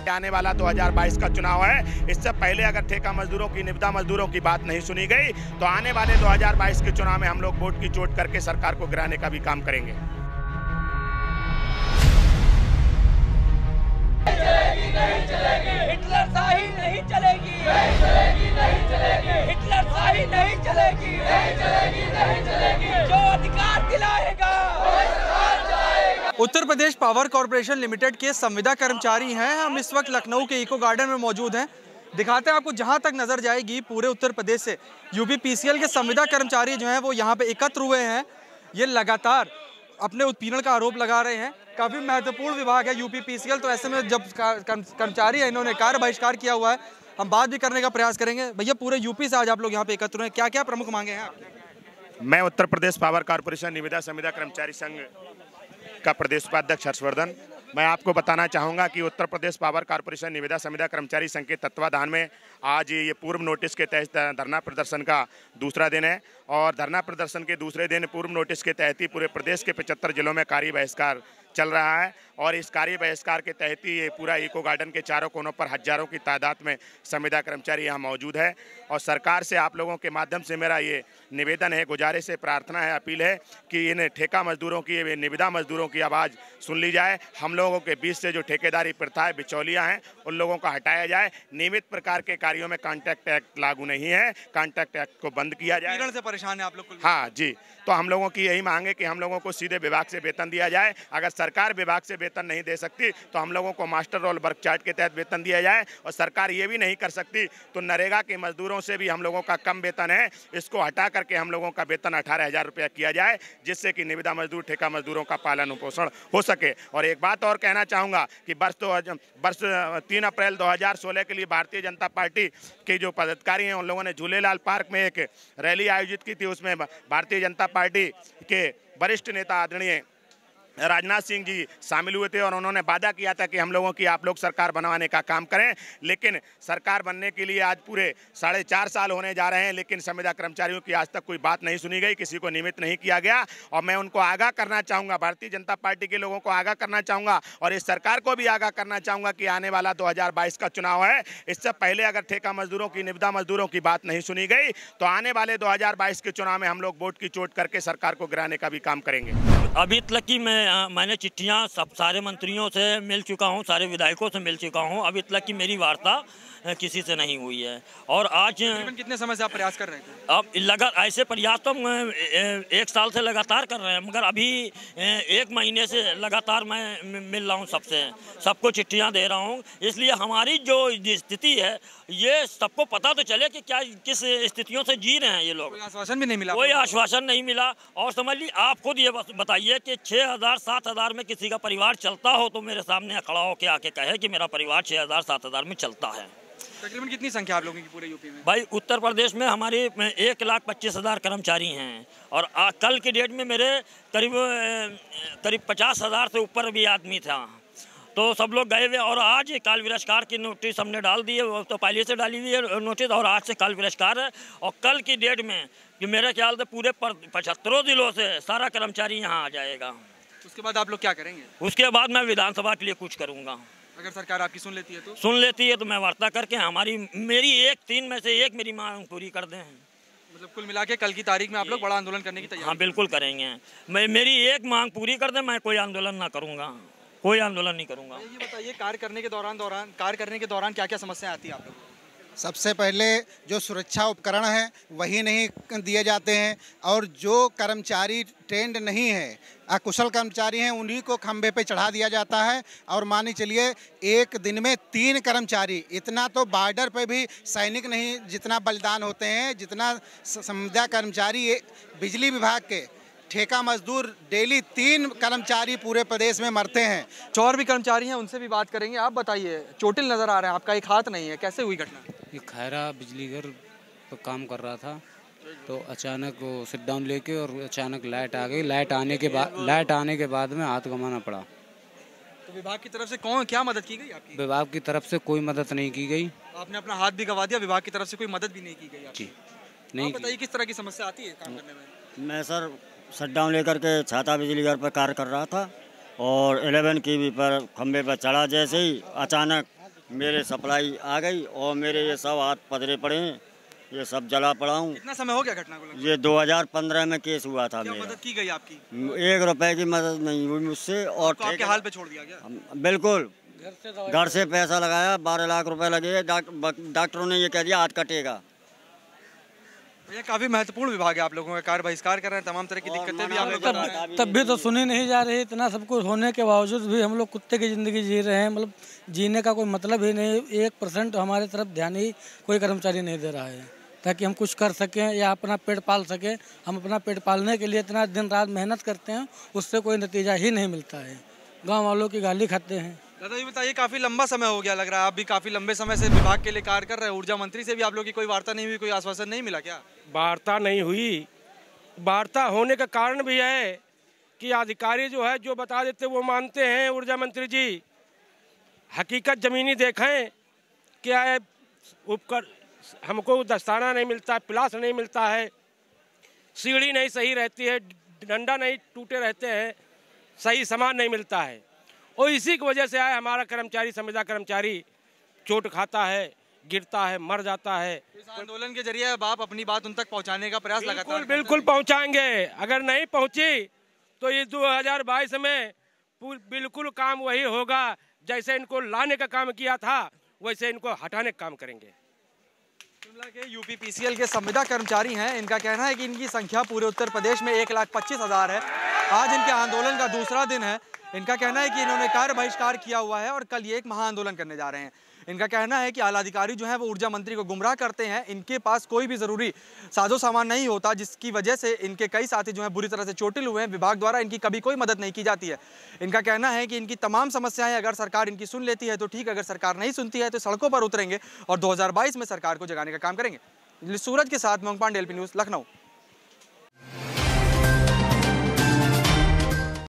आने वाला 2022 का चुनाव है। इससे पहले अगर ठेका मजदूरों की, निविदा मजदूरों की बात नहीं सुनी गई तो आने वाले 2022 के चुनाव में हम लोग वोट की चोट करके सरकार को गिराने का भी काम करेंगे। नहीं चलेगी, हिटलरशाही नहीं चलेगी, नहीं चलेगी, नहीं चलेगी, हिटलरशाही नहीं चलेगी, नहीं चलेगी, नहीं चलेगी, जो अधिकार दिलाएगा वो सरकार चलाएगा। Uttar Pradesh power corporation limited के संविदा कर्मचारी हैं। हम इस वक्त लखनऊ के इको गार्डन में मौजूद हैं। दिखाते हैं आपको, जहां तक नजर जाएगी पूरे उत्तर प्रदेश से यूपी पीसीएल के संविदा कर्मचारी जो हैं वो यहाँ पे एकत्र हुए हैं। ये लगातार अपने उत्पीड़न का आरोप लगा रहे हैं। काफ़ी महत्वपूर्ण विभाग है यूपी पीसीएल, तो ऐसे में जब कर्मचारी है, इन्होंने कार्य बहिष्कार किया हुआ है। हम बात भी करने का प्रयास करेंगे। भैया, पूरे यूपी से आज आप लोग यहाँ पे एकत्र हैं, क्या क्या प्रमुख मांगे हैं आपने? मैं उत्तर प्रदेश पावर कॉर्पोरेशन निविदा संविदा कर्मचारी संघ का प्रदेश उपाध्यक्ष हर्षवर्धन। मैं आपको बताना चाहूँगा कि उत्तर प्रदेश पावर कॉर्पोरेशन निविदा संविदा कर्मचारी संघ के तत्वाधान में आज ये पूर्व नोटिस के तहत धरना प्रदर्शन का दूसरा दिन है और धरना प्रदर्शन के दूसरे दिन पूर्व नोटिस के तहत ही पूरे प्रदेश के 75 जिलों में कार्य बहिष्कार चल रहा है और इस कार्य बहिष्कार के तहत ही ये पूरा इको गार्डन के चारों कोनों पर हजारों की तादाद में संविदा कर्मचारी यहाँ मौजूद है। और सरकार से आप लोगों के माध्यम से मेरा ये निवेदन है, गुजारिश है, प्रार्थना है, अपील है कि इन ठेका मजदूरों की, निविदा मजदूरों की आवाज़ सुन ली जाए। हम लोगों के बीच से जो ठेकेदारी प्रथा है, बिचौलियाँ हैं, उन लोगों का हटाया जाए। नियमित प्रकार के कार्यों में कॉन्ट्रैक्ट एक्ट लागू नहीं है, कॉन्ट्रैक्ट एक्ट को बंद किया जाए। से परेशान है आप लोग? हाँ जी, तो हम लोगों की यही मांग है कि हम लोगों को सीधे विभाग से वेतन दिया जाए। अगर सरकार विभाग से वेतन नहीं दे सकती तो हम लोगों को मास्टर रोल वर्क चार्ट के तहत वेतन दिया जाए और सरकार ये भी नहीं कर सकती तो नरेगा के मजदूरों से भी हम लोगों का कम वेतन है, इसको हटा करके हम लोगों का वेतन 18,000 रुपया किया जाए, जिससे कि निविदा मजदूर, ठेका मजदूरों का पालन पोषण हो सके। और एक बात और कहना चाहूँगा कि वर्ष 3 अप्रैल 2016 के लिए भारतीय जनता पार्टी के जो पदाधिकारी हैं उन लोगों ने झूलेलाल पार्क में एक रैली आयोजित की थी। उसमें भारतीय जनता पार्टी के वरिष्ठ नेता आदरणीय राजनाथ सिंह जी शामिल हुए थे और उन्होंने वादा किया था कि हम लोगों की आप लोग सरकार बनवाने का काम करें। लेकिन सरकार बनने के लिए आज पूरे 4.5 साल होने जा रहे हैं, लेकिन संविदा कर्मचारियों की आज तक कोई बात नहीं सुनी गई, किसी को नियमित नहीं किया गया। और मैं उनको आगाह करना चाहूँगा, भारतीय जनता पार्टी के लोगों को आगाह करना चाहूँगा और इस सरकार को भी आगाह करना चाहूँगा कि आने वाला 2022 का चुनाव है। इससे पहले अगर ठेका मजदूरों की, निविदा मजदूरों की बात नहीं सुनी गई तो आने वाले 2022 के चुनाव में हम लोग वोट की चोट करके सरकार को गिराने का भी काम करेंगे। अभी तक की मैंने चिट्ठियां सारे मंत्रियों से मिल चुका हूं, सारे विधायकों से मिल चुका हूं। अभी तक की मेरी वार्ता किसी से नहीं हुई है। और आज कितने समय से आप प्रयास कर रहे थे? अब ऐसे प्रयास तो 1 साल से लगातार कर रहे हैं, मगर अभी 1 महीने से लगातार मैं मिल रहा हूं सबसे, सबको चिट्ठियां दे रहा हूं। इसलिए हमारी जो स्थिति है ये सबको पता तो चले कि क्या, किस स्थितियों से जी रहे हैं ये लोग। कोई आश्वासन भी नहीं मिला? कोई आश्वासन नहीं मिला। और समझ लीजिए, आप खुद ये बताइए कि 6,000-7,000 में किसी का परिवार चलता हो तो मेरे सामने खड़ा होकर आके कहे कि मेरा परिवार 6,000-7,000 में चलता है। तकरीबन कितनी संख्या आप लोगों की पूरे यूपी में? भाई, उत्तर प्रदेश में हमारे 1,25,000 कर्मचारी हैं और कल की डेट में मेरे करीब 50,000 से ऊपर भी आदमी था। तो सब लोग गए हुए और आज काल विरस्कार की नोटिस हमने डाल दी है, वो तो पहले से डाली हुई है नोटिस और आज से काल विरस्कार है। और कल की डेट में कि मेरे ख्याल से पूरे 75 जिलों से सारा कर्मचारी यहाँ आ जाएगा। उसके बाद आप लोग क्या करेंगे? उसके बाद मैं विधानसभा के लिए कुछ करूँगा। अगर सरकार आपकी सुन लेती है तो? सुन लेती है तो मैं वार्ता करके मेरी 3 में से 1 मेरी मांग पूरी कर दें। मतलब कुल मिला के कल की तारीख में आप लोग बड़ा आंदोलन करने की तैयारी? हाँ, बिल्कुल करेंगे। मेरी 1 मांग पूरी कर दें, मैं कोई आंदोलन ना करूँगा, कोई आंदोलन नहीं करूँगा। ये बताइए, कार्य करने के दौरान क्या क्या समस्याएं आती है आप लोगों को? सबसे पहले जो सुरक्षा उपकरण हैं वही नहीं दिए जाते हैं और जो कर्मचारी ट्रेंड नहीं है, अकुशल कर्मचारी हैं, उन्हीं को खंभे पे चढ़ा दिया जाता है। और मानी चलिए 1 दिन में 3 कर्मचारी, इतना तो बॉर्डर पे भी सैनिक नहीं जितना बलिदान होते हैं जितना संविदा कर्मचारी बिजली विभाग के ठेका मजदूर डेली 3 कर्मचारी पूरे प्रदेश में मरते हैं। और भी कर्मचारी हैं, उनसे भी बात करेंगे। आप बताइए, चोटिल नजर आ रहे हैं, आपका एक हाथ नहीं है, कैसे हुई घटना? ये खैरा बिजली घर पर काम कर रहा था तो अचानक वो सिट डाउन लेके और अचानक लाइट आ गई। लाइट आने के बाद में हाथ गंवाना पड़ा। तो विभाग की तरफ से क्या मदद की गई आपकी? विभाग की तरफ से कोई मदद नहीं की गई। आपने अपना हाथ भी गंवा दिया, विभाग की तरफ से कोई मदद भी नहीं की गई आपकी? जी नहीं। बताइए किस तरह की समस्या आती है काम करने में? मैं सर शट डाउन लेकर के छाता बिजली घर पर कार्य कर रहा था और 11 केवी पर खंबे पर चढ़ा, जैसे ही अचानक मेरे सप्लाई आ गई और मेरे ये सब हाथ पधरे पड़े हैं, ये सब जला पड़ा हूँ। कितना समय हो गया घटना को? ये 2015 में केस हुआ था। क्या मेरा मदद की गई आपकी? 1 रुपए की मदद नहीं हुई मुझसे। और तो आपके हाल पे छोड़ दिया गया? बिल्कुल, घर से पैसा लगाया, 12 लाख रुपए लगे। डॉक्टरों ने ये कह दिया हाथ कटेगा। ये काफी महत्वपूर्ण विभाग है, आप लोगों का कार्य बहिष्कार कर रहे हैं, तमाम तरह की दिक्कतें भी आप लोग कर रहे हैं। तब भी तो सुनी नहीं जा रही। इतना सब कुछ होने के बावजूद भी हम लोग कुत्ते की ज़िंदगी जी रहे हैं। मतलब जीने का कोई मतलब ही नहीं। 1% हमारे तरफ ध्यान ही कोई कर्मचारी नहीं दे रहा है ताकि हम कुछ कर सकें या अपना पेट पाल सकें। हम अपना पेट पालने के लिए इतना दिन रात मेहनत करते हैं, उससे कोई नतीजा ही नहीं मिलता है। गाँव वालों की गाली खाते हैं। दादा ये बताइए, काफी लंबा समय हो गया लग रहा है, आप भी काफी लंबे समय से विभाग के लिए कार्य कर रहे हैं। ऊर्जा मंत्री से भी आप लोग की कोई वार्ता नहीं हुई, कोई आश्वासन नहीं मिला क्या? वार्ता नहीं हुई। वार्ता होने का कारण भी है कि अधिकारी जो है जो बता देते वो मानते हैं। ऊर्जा मंत्री जी हकीकत ज़मीनी देखें, क्या है उपकर हमको दस्ताना नहीं मिलता, प्लास नहीं मिलता है, सीढ़ी नहीं सही रहती है, डंडा नहीं टूटे रहते हैं, सही सामान नहीं मिलता है। और इसी की वजह से हमारा कर्मचारी, संविदा कर्मचारी चोट खाता है, गिरता है, मर जाता है। इस आंदोलन के जरिए अब आप अपनी बात उन तक पहुंचाने का प्रयास लगातार? बिल्कुल पहुंचाएंगे। अगर नहीं पहुंची तो ये 2022 में बिल्कुल काम वही होगा। जैसे इनको लाने का काम किया था वैसे इनको हटाने का काम करेंगे। शिमला के यूपीपीसीएल के संविदा कर्मचारी हैं, इनका कहना है कि इनकी संख्या पूरे उत्तर प्रदेश में 1,25,000 है। आज इनके आंदोलन का दूसरा दिन है। इनका कहना है कि इन्होंने कार्य बहिष्कार किया हुआ है और कल ये एक महाआंदोलन करने जा रहे हैं। इनका कहना है कि आला अधिकारी जो है वो ऊर्जा मंत्री को गुमराह करते हैं। इनके पास कोई भी ज़रूरी साजो सामान नहीं होता, जिसकी वजह से इनके कई साथी जो हैं बुरी तरह से चोटिल हुए हैं। विभाग द्वारा इनकी कभी कोई मदद नहीं की जाती है। इनका कहना है कि इनकी तमाम समस्याएं अगर सरकार इनकी सुन लेती है तो ठीक, अगर सरकार नहीं सुनती है तो सड़कों पर उतरेंगे और 2022 में सरकार को जगाने का काम करेंगे। सूरज के साथ मोंग पांडे, LP न्यूज़, लखनऊ।